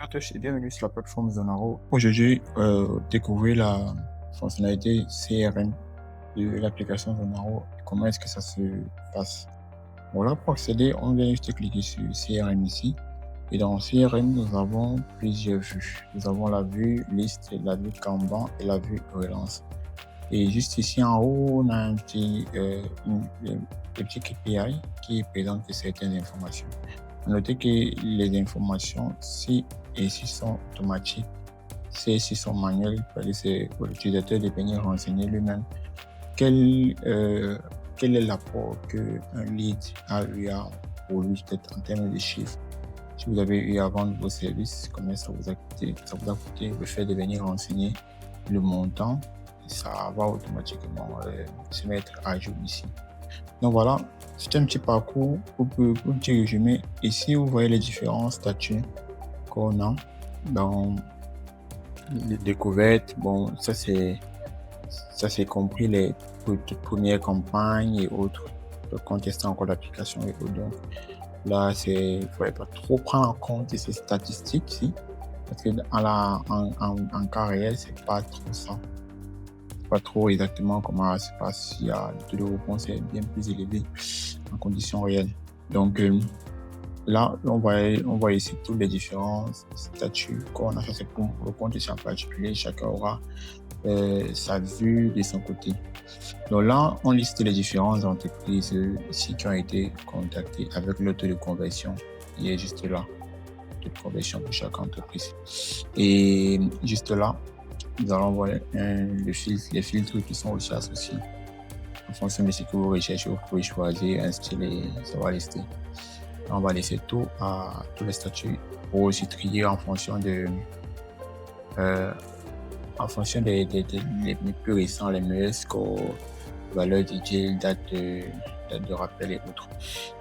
à tous et bienvenue sur la plateforme Zonaro. Aujourd'hui, découvrir la fonctionnalité CRM de l'application Zonaro et comment est-ce que ça se passe. Bon, là, pour accéder, on vient juste cliquer sur CRM ici. Et dans CRM, nous avons plusieurs vues. Nous avons la vue liste, la vue Kanban et la vue relance. Et juste ici en haut, on a un petit KPI qui présente certaines informations. Notez que les informations, si et si sont automatiques, si et si sont manuelles, c'est pour l'utilisateur de venir renseigner lui-même quel est l'apport qu'un lead a eu pour lui, peut-être en termes de chiffres. Si vous avez eu à vendre vos services, combien ça vous a coûté le fait de venir renseigner le montant, ça va automatiquement se mettre à jour ici. Donc voilà, c'est un petit parcours pour un petit résumé. Ici, vous voyez les différents statuts qu'on a dans les découvertes. Bon, ça c'est compris les toutes premières campagnes et autres. Donc, on teste encore l'application et autres. Donc là, il ne faudrait pas trop prendre en compte ces statistiques ici. Parce que en cas réel, c'est pas trop ça. Pas trop exactement comment ça se passe. Il y a le taux de réponse est bien plus élevé en conditions réelles. Donc là, on voit ici tous les différents statuts qu'on a. Ça c'est pour le compte ici en particulier. Chacun aura sa vue de son côté. Donc là, on liste les différentes entreprises ici qui ont été contactées avec le taux de conversion. Il est juste là, le taux de conversion pour chaque entreprise. Et juste là, nous allons voir les filtres qui sont aussi associés. En fonction de ce que vous recherchez, vous pouvez choisir un style et ça va lister. On va laisser tous les statuts pour aussi trier en fonction des plus récents, les meilleurs scores, valeurs d'utile, date de rappel et autres.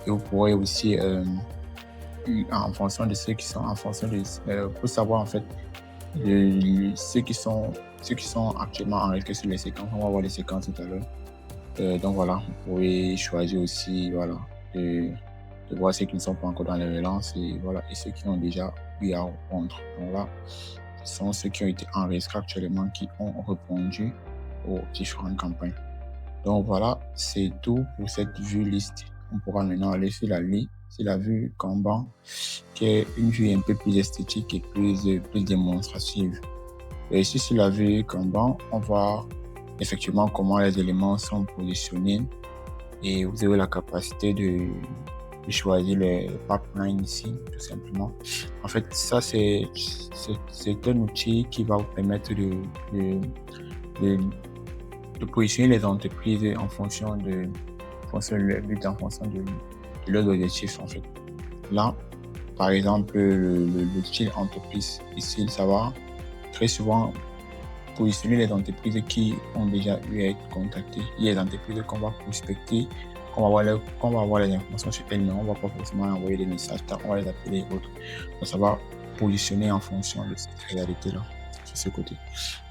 Et vous pourrez aussi, en fonction de ceux qui sont, pour savoir en fait, ceux qui sont actuellement enregistrés sur les séquences. On va voir les séquences tout à l'heure. Donc voilà, vous pouvez choisir aussi de voir ceux qui ne sont pas encore dans les relances et ceux qui ont déjà eu à répondre. Donc là, ce sont ceux qui ont été enregistrés actuellement qui ont répondu aux différentes campagnes. Donc voilà, c'est tout pour cette vue liste. On pourra maintenant aller sur la vue Kanban, qui est une vue un peu plus esthétique et plus démonstrative. Et ici, sur la vue Kanban, on voit effectivement comment les éléments sont positionnés et vous avez la capacité de choisir les pipelines ici, tout simplement. En fait, ça, c'est un outil qui va vous permettre de positionner les entreprises en fonction de leur but, en fonction de leurs objectifs, en fait. Là, par exemple, le style entreprise, ici, ça va très souvent positionner les entreprises qui ont déjà eu à être contactées. Il y a des entreprises qu'on va prospecter, qu'on va avoir les informations sur elles, mais on ne va pas forcément envoyer des messages, on va les appeler et autres. Donc, ça va positionner en fonction de cette réalité-là, sur ce côté.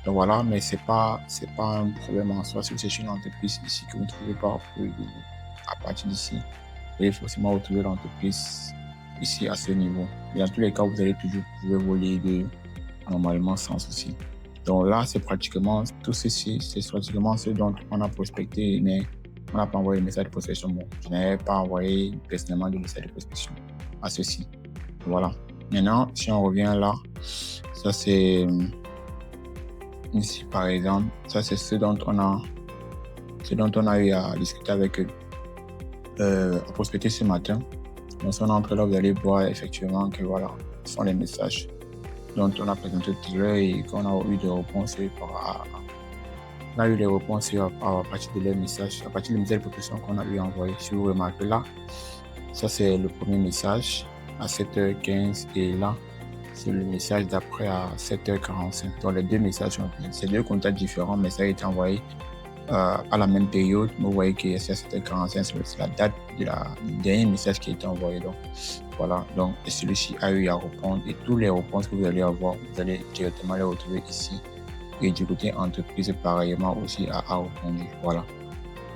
Donc voilà, mais c'est pas un problème en soi. Si vous cherchez une entreprise ici que vous ne trouvez pas à partir d'ici, vous allez forcément retrouver l'entreprise ici à ce niveau. Et dans tous les cas, vous allez toujours pouvoir voler normalement sans souci. Donc là, c'est pratiquement tout ceci, c'est pratiquement ce dont on a prospecté, mais on n'a pas envoyé de message de prospection. Bon, je n'avais pas envoyé personnellement de message de prospection à ceci. Voilà. Maintenant, si on revient là, ça c'est ici par exemple, ça c'est ce dont on a eu à discuter avec eux, à prospecter ce matin. Donc si on entre là, vous allez voir effectivement que voilà, ce sont les messages dont on a présenté tout à l'heure et qu'on a eu des réponses à partir de leurs messages, à partir des messages de proposition qu'on a eu envoyés. Si vous remarquez là, ça c'est le premier message à 7h15 et là, c'est le message d'après à 7h45. Donc les deux messages c'est deux contacts différents, mais ça a été envoyé à la même période. Vous voyez que c'est à 7h45, c'est la date du dernier message qui a été envoyé. Donc voilà, donc celui-ci a eu à répondre et toutes les réponses que vous allez avoir, vous allez directement les retrouver ici. Et du côté entreprise, pareillement aussi a répondu. Voilà,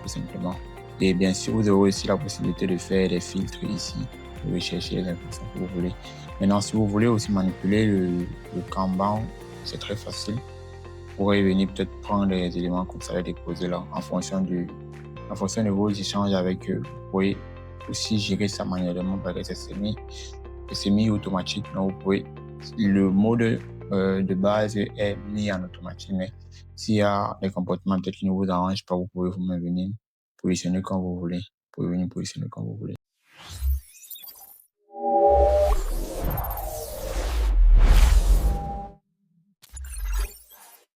tout simplement. Et bien sûr, vous aurez aussi la possibilité de faire des filtres ici Vous pouvez chercher les informations que vous voulez. Maintenant, si vous voulez aussi manipuler le Kanban, c'est très facile. Vous pourrez venir peut-être prendre les éléments comme ça, les déposer là, en fonction de vos échanges avec eux. Vous pouvez aussi gérer ça manuellement parce que c'est semi-automatique. Donc, le mode de base est mis en automatique, mais s'il y a des comportements peut-être qui ne vous arrangent pas, vous pouvez vous-même venir positionner quand vous voulez. Vous pouvez venir positionner quand vous voulez.